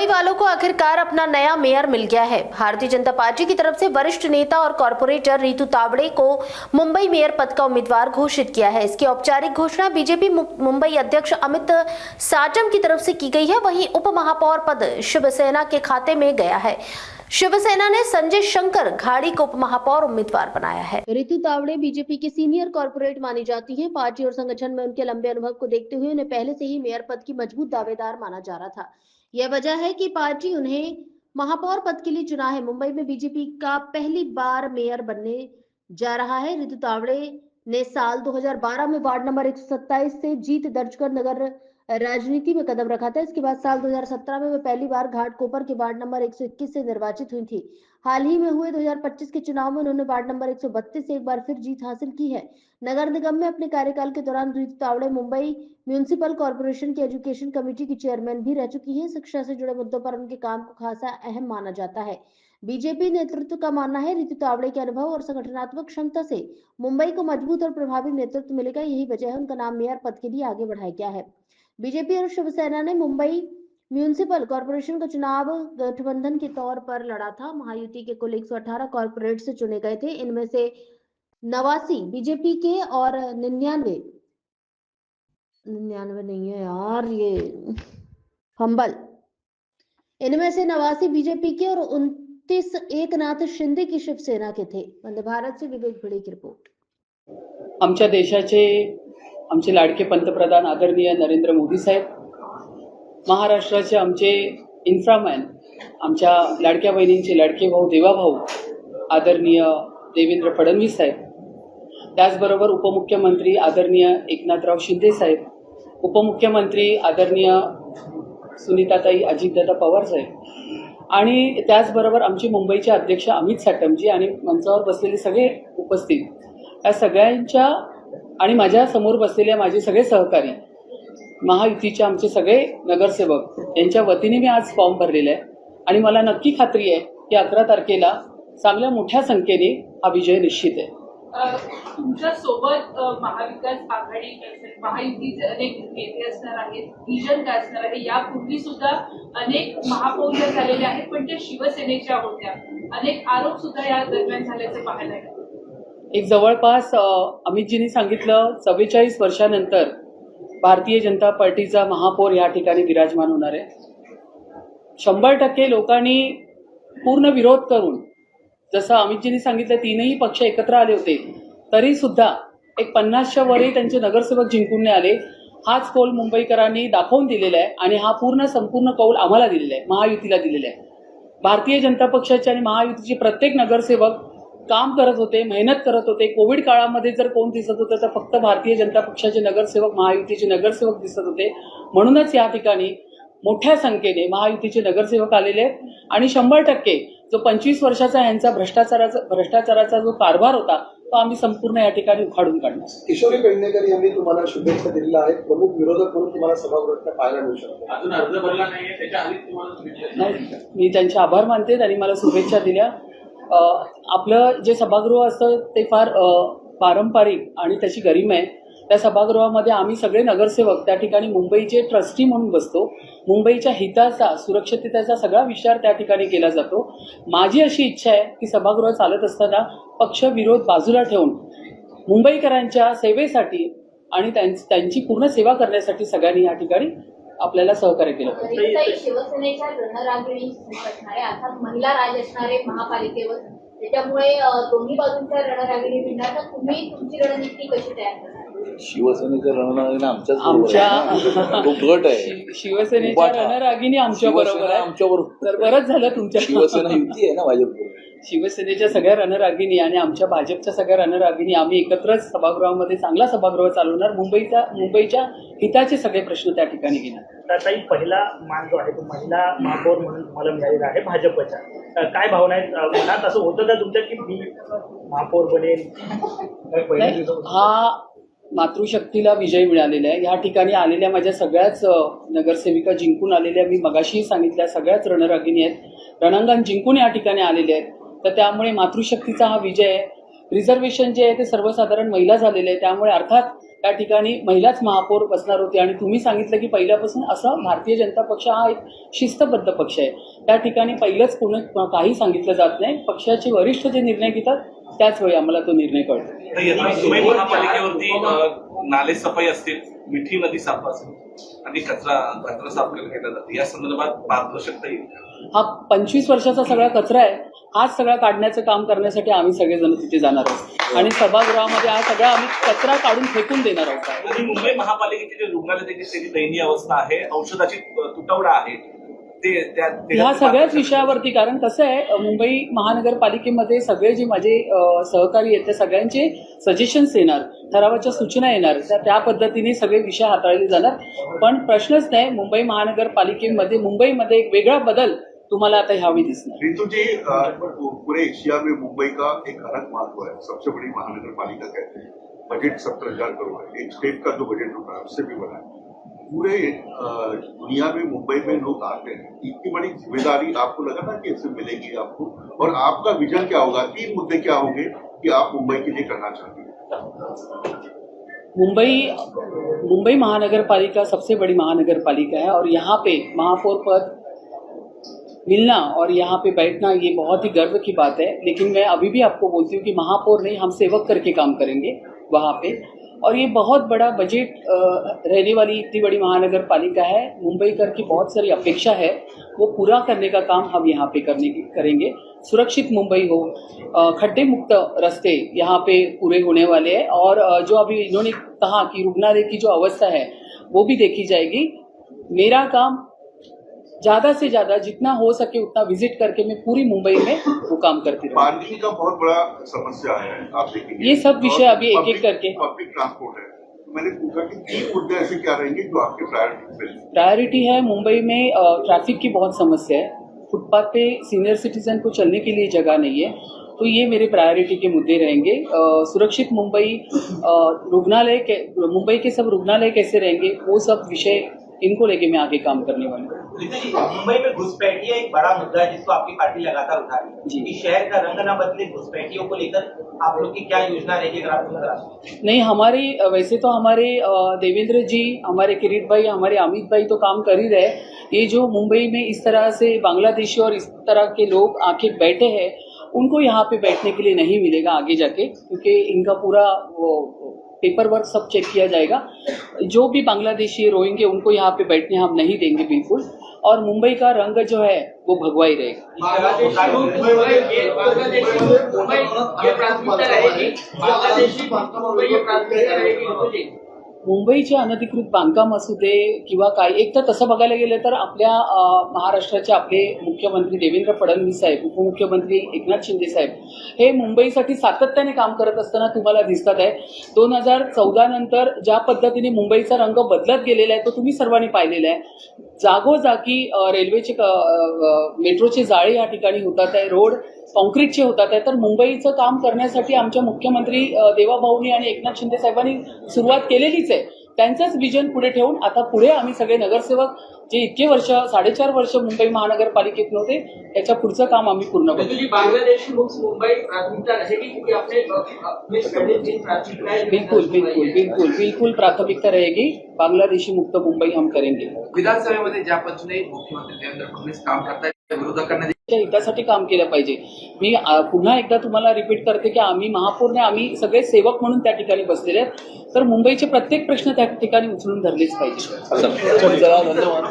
मुंबई वालों को आखिरकार अपना नया मेयर मिल गया है। भारतीय जनता पार्टी की तरफ से वरिष्ठ नेता और कॉर्पोरेटर रितु तावड़े को मुंबई मेयर पद का उम्मीदवार घोषित किया है। इसकी औपचारिक घोषणा बीजेपी मुंबई अध्यक्ष अमित साटम की तरफ से की गई है। वहीं उप महापौर पद शिवसेना के खाते में गया है। शिवसेना ने संजय शंकर घाड़ी को उप महापौर उम्मीदवार बनाया है। रितु तावड़े बीजेपी की सीनियर कॉर्पोरेट मानी जाती है। पार्टी और संगठन में उनके लंबे अनुभव को देखते हुए उन्हें पहले से ही मेयर पद की मजबूत दावेदार माना जा रहा था। यह वजह है कि पार्टी उन्हें महापौर पद के लिए चुना है। मुंबई में बीजेपी का पहली बार मेयर बनने जा रहा है। रितु तावड़े ने साल 2012 में वार्ड नंबर 127 से जीत दर्ज कर नगर राजनीति में कदम रखा था। इसके बाद साल 2017 में वे पहली बार घाटकोपर के वार्ड नंबर 121 से निर्वाचित हुई थी। हाल ही में हुए 2025 के चुनाव में उन्होंने वार्ड नंबर 132 से एक बार फिर जीत हासिल की है। नगर निगम में अपने कार्यकाल के दौरान रितु तावड़े मुंबई म्यूनिसिपल कॉर्पोरेशन की एजुकेशन कमेटी की चेयरमैन भी रह चुकी है। शिक्षा से जुड़े मुद्दों पर उनके काम को खासा अहम माना जाता है। बीजेपी नेतृत्व का मानना है रितु तावड़े के अनुभव और संगठनात्मक क्षमता से मुंबई को मजबूत और प्रभावी नेतृत्व मिलेगा। यही वजह है उनका नाम मेयर पद के लिए आगे बढ़ाया गया है। बीजेपी और शिवसेना ने मुंबई म्यूनिसिपल कॉर्पोरेशन का चुनाव गठबंधन के तौर पर लड़ा था। महायुति के कुल 118 कॉर्पोरेट से चुने गए थे। इनमें से 89 बीजेपी के और 99 नहीं है यार, ये फंबल। इनमें से 89 बीजेपी के और 29 एकनाथ शिंदे की शिवसेना के थे। वंदे भारत से विवेक भिड़े की रिपोर्ट। आमच्या देशाचे आमचे लाडके पंतप्रधान आदरणीय नरेंद्र मोदी साहेब, महाराष्ट्राचे आमचे इन्फ्रामॅन, आमच्या लाडक्या बहिणींचे लाडके भाऊ देवाभाऊ आदरणीय देवेंद्र फडणवीस साहेब, त्याचबरोबर उपमुख्यमंत्री आदरणीय एकनाथराव शिंदे साहेब, उपमुख्यमंत्री आदरणीय सुनीताताई अजितदादा पवार साहेब आणि त्याचबरोबर आमचे मुंबईचे अध्यक्ष अमित साटमजी आणि मंचावर बसलेले सगळे उपस्थित, या सगळ्यांच्या आणि माझ्या समोर बसलेल्या माझे सगळे सहकारी, महायुतीचे आमचे सगळे नगरसेवक यांच्या वतीने मी आज फॉर्म भरलेला आहे आणि मला नक्की खात्री आहे की 11 तारखेला चांगल्या मोठ्या संख्येने हा विजय निश्चित आहे। तुमच्या सोबत महाविकास आघाडी महायुतीचे अनेक नेते असणार आहेत, विजन काय असणार आहे? यापूर्वी सुद्धा अनेक महापौर झालेले आहेत, पण त्या शिवसेनेच्या होत्या। अनेक आरोप सुद्धा या दरम्यान झाल्याचे पाहायला मिळाले। एक जवळपास अमितजींनी सांगितलं 44 वर्षानंतर भारतीय जनता पार्टीचा महापौर या ठिकाणी विराजमान होणार आहे। 100% लोकांनी पूर्ण विरोध करून, जसं अमितजींनी सांगितलं 3ही पक्ष एकत्र आले होते, तरी सुद्धा एक 50च्या वरही त्यांचे नगरसेवक जिंकून नाही आले। हाच कौल मुंबईकरांनी दाखवून दिलेला आहे आणि हा संपूर्ण कौल आम्हाला दिलेला आहे, महायुतीला दिलेला आहे। भारतीय जनता पक्षाचे आणि महायुतीचे प्रत्येक नगरसेवक काम करत होते, मेहनत करत होते। कोविड काळामध्ये जर कोण दिसत होतं तर फक्त भारतीय जनता पक्षाचे नगरसेवक, महायुतीचे नगरसेवक दिसत होते। म्हणूनच या ठिकाणी मोठ्या संख्येने महायुतीचे नगरसेवक आलेले आहेत आणि 100% जो 25 वर्षाचा यांचा भ्रष्टाचाराचा जो कारभार होता तो आम्ही संपूर्ण या ठिकाणी उखाडून काढणार। किशोरी पेडणेकर यांनी तुम्हाला शुभेच्छा दिलेल्या आहेत, प्रमुख विरोधक म्हणून तुम्हाला सभागृहात पाहायला मिळू शकतो। अजून अर्ज भरला नाहीये, त्याच्या आधी तुम्हाला शुभेच्छा नाही, मी त्यांचे आभार मानते, त्यांनी मला शुभेच्छा दिल्या। आपलं जे सभागृह असतं ते फार पारंपरिक आणि त्याची गरिमा आहे। त्या सभागृहामध्ये आम्ही सगळे नगरसेवक त्या ठिकाणी मुंबईचे ट्रस्टी म्हणून बसतो। मुंबईच्या हिताचा, सुरक्षिततेचा सगळा विचार त्या ठिकाणी केला जातो। माझी अशी इच्छा आहे की सभागृह चालत असताना पक्ष विरोध बाजूला ठेवून मुंबईकरांच्या सेवेसाठी आणि त्यांची पूर्ण सेवा करण्यासाठी सगळ्यांनी या ठिकाणी आपल्याला सहकार्य केलं पाहिजे। शिवसेनेच्या रणरागिणी असणारे, अर्थात महिला राज असणारे महापालिकेवर, त्याच्यामुळे दोन्ही बाजूंच्या रणरागिणी भिडणार, तर तुम्ही तुमची रणनीती कशी तयार करणार? शिवसेनेच्या रणरागिणी आमच्या गट आहे, शिवसेनेच्या रणरागिणी आमच्या बरोबर आहे। तर बरंच झालं तुमच्या शिवसेना युती आहे ना भाजप। शिवसेनेच्या सगळ्या रणरागिणी आणि आमच्या भाजपच्या सगळ्या रणरागिणी आम्ही एकत्रच सभागृहामध्ये चांगला सभागृह चालवणार। मुंबईच्या हिताचे सगळे प्रश्न त्या ठिकाणी घेणार। ताई, पहिला मान जो आहे तो महिला महापौर म्हणून तुम्हाला मिळालेला आहे भाजपच्या, काय भावना आहेत मनात? असं होतं का तुमच्या की मी महापौर बनेल? हा मातृशक्तीला विजय मिळालेला आहे। या ठिकाणी आलेल्या माझ्या सगळ्याच नगरसेविका जिंकून आलेल्या, मी मगाशीही सांगितल्या, सगळ्याच रणरागिणी आहेत, रणांगण जिंकून या ठिकाणी आलेले आहेत। तर त्यामुळे मातृशक्तीचा हा विजय आहे। रिझर्वेशन जे आहे ते सर्वसाधारण महिला झालेले आहे, त्यामुळे अर्थात त्या ठिकाणी महिलाच महापौर बसणार होती. आणि तुम्ही सांगितलं की पहिल्यापासून असं भारतीय जनता पक्ष हा एक शिस्तबद्ध पक्ष आहे. त्या ठिकाणी पहिलंच काही सांगितलं जात नाही. पक्षाचे वरिष्ठ जे निर्णय घेतात त्याच वेळी आम्हाला तो निर्णय कळतो. तर यंदा मुंबई महापालिकेवरती नाले सफाई असतील, मिठी नदी साफ असेल आणि कचरा साफ केला जाते, या संदर्भात पारदर्शकता येईल. हा 25 वर्षाचा सगळा कचरा आहे, हाच सगळा काढण्याचं काम करण्यासाठी आम्ही सगळेजण तिथे जाणार आहोत आणि सभागृहामध्ये हा सगळा आम्ही कचरा काढून फेकून देणार आहोत. आणि मुंबई महापालिकेचे जे रुग्णालय त्याची दयनीय अवस्था आहे, औषधाची तुटवडा आहे, ह्या सगळ्याच विषयावरती, कारण कसं आहे मुंबई महानगरपालिकेमध्ये सगळे जे माझे सहकारी आहेत त्या सगळ्यांचे सजेशन्स येणार, ठरावाच्या सूचना येणार, त्या पद्धतीने सगळे विषय हाताळले जाणार. पण प्रश्नच नाही, मुंबई महानगरपालिकेमध्ये मुंबईमध्ये एक वेगळा बदल तुम्हाला आता ह्यावेळी दिसणार. रितु जी, पूरे एशिया में मुंबई का एक अलग महत्व है, सबसे बड़ी महानगर पालिका कहते हैं, बजट 17,000 करोड़ है, एक स्टेट का जो बजट होता है उससे भी बड़ा है. पूरे दुनिया में मुंबई में लोग आते हैं, इतनी बड़ी जिम्मेदारी आपको लगा था कि इससे मिलेगी आपको, और आपका विजन क्या होगा, 3 मुद्दे क्या होंगे कि आप मुंबई के लिए करना चाहते हैं? मुंबई महानगरपालिका सबसे बड़ी महानगरपालिका है और यहाँ पे महापौर पद मिलना और यहाँ पे बैठना ये बहुत ही गर्व की बात है. लेकिन मैं अभी भी आपको बोलती हूँ कि महापौर नहीं, हम सेवक करके काम करेंगे वहाँ पे. और ये बहुत बड़ा बजट रहने वाली इतनी बड़ी महानगर पालिका है. मुंबईकर की बहुत सारी अपेक्षा है, वो पूरा करने का काम हम यहाँ पे करेंगे. सुरक्षित मुंबई हो, खड्डे मुक्त रास्ते यहाँ पे पूरे होने वाले हैं. और जो अभी इन्होंने कहा कि रुग्णालय की जो अवस्था है वो भी देखी जाएगी. मेरा काम ज़्यादा से ज़्यादा जितना हो सके उतना विजिट करके मैं पूरी मुंबई में वो काम करती रहूँ. पार्किंग का बहुत बड़ा समस्या है, आप देखेंगे ये सब विषय अभी एक एक करके. पब्लिक ट्रांसपोर्ट है, मैंने पूछा कि 3 मुद्दे ऐसे क्या रहेंगे जो आपके प्रायोरिटी है. मुंबई में ट्रैफिक की बहुत समस्या है, फुटपाथ पे सीनियर सिटीजन को चलने के लिए जगह नहीं है, तो ये मेरे प्रायोरिटी के मुद्दे रहेंगे. सुरक्षित मुंबई, मुंबई के सब रुग्णालय कैसे रहेंगे, वो सब विषय इनको लेके मैं आगे काम करने वाली हूँ. मुंबई में घुसपैठिया एक बड़ा मुद्दा है जिसको आपकी पार्टी लगातार उठा रही है. शहर का रंग न बदले, घुसपैठियों को लेकर आप लोग की क्या योजना रहेगी, अगर आप बता? नहीं, हमारी वैसे तो हमारे देवेंद्र जी, हमारे किरीट भाई, हमारे अमित भाई तो काम कर ही रहे. ये जो मुंबई में इस तरह से बांग्लादेशी और इस तरह के लोग आके बैठे हैं, उनको यहाँ पे बैठने के लिए नहीं मिलेगा आगे जाके, क्योंकि इनका पूरा पेपर वर्क सब चेक किया जाएगा. जो भी बांग्लादेशी रोहिंगे उनको यहाँ पे बैठने हम नहीं देंगे बिल्कुल. और मुंबई का रंग जो है वो भगवा ही रहेगा. मुंबईचे अनधिकृत बांधकाम असू दे किंवा काय, एक तर तसं बघायला गेलं तर आपल्या महाराष्ट्राचे आपले मुख्यमंत्री देवेंद्र फडणवीस साहेब, उपमुख्यमंत्री एकनाथ शिंदे साहेब हे मुंबईसाठी सातत्याने काम करत असताना तुम्हाला दिसतात आहे. 2014 नंतर ज्या पद्धतीने मुंबईचा रंग बदलत गेलेला आहे तो तुम्ही सर्वांनी पाहिलेला आहे. जागोजागी रेल्वेचे मेट्रोचे जाळे या ठिकाणी होतात आहे, रोड कॉन्क्रीटचे होतात आहे. तर मुंबईचं काम करण्यासाठी आमच्या मुख्यमंत्री देवाभाऊनी आणि एकनाथ शिंदे साहेबांनी सुरुवात केलेलीच आहे. त्यांचंच विजन पुढे ठेवून आता पुढे आम्ही सगळे नगरसेवक जे इतके वर्ष 4.5 वर्ष मुंबई महानगरपालिकेत नव्हते, त्याच्या पुढचं काम आम्ही पूर्ण करू. बांग्लादेशी मुंबई प्राथमिकता रहेगी क्योंकि बिल्कुल प्राथमिकता रहेगी. बांग्लादेशी मुक्त मुंबई हम करेंगे. विधानसभेमध्ये ज्या पद्धतीने मुख्यमंत्री देवेंद्र फडणवीस काम करतात, विरोधकांना हितासाठी काम केलं पाहिजे. मी पुन्हा एकदा तुम्हाला रिपीट करते की आम्ही महापौरने आम्ही सगळे सेवक म्हणून त्या ठिकाणी बसलेले आहेत. तर मुंबईचे प्रत्येक प्रश्न त्या ठिकाणी उचलून धरलेच पाहिजे. धन्यवाद.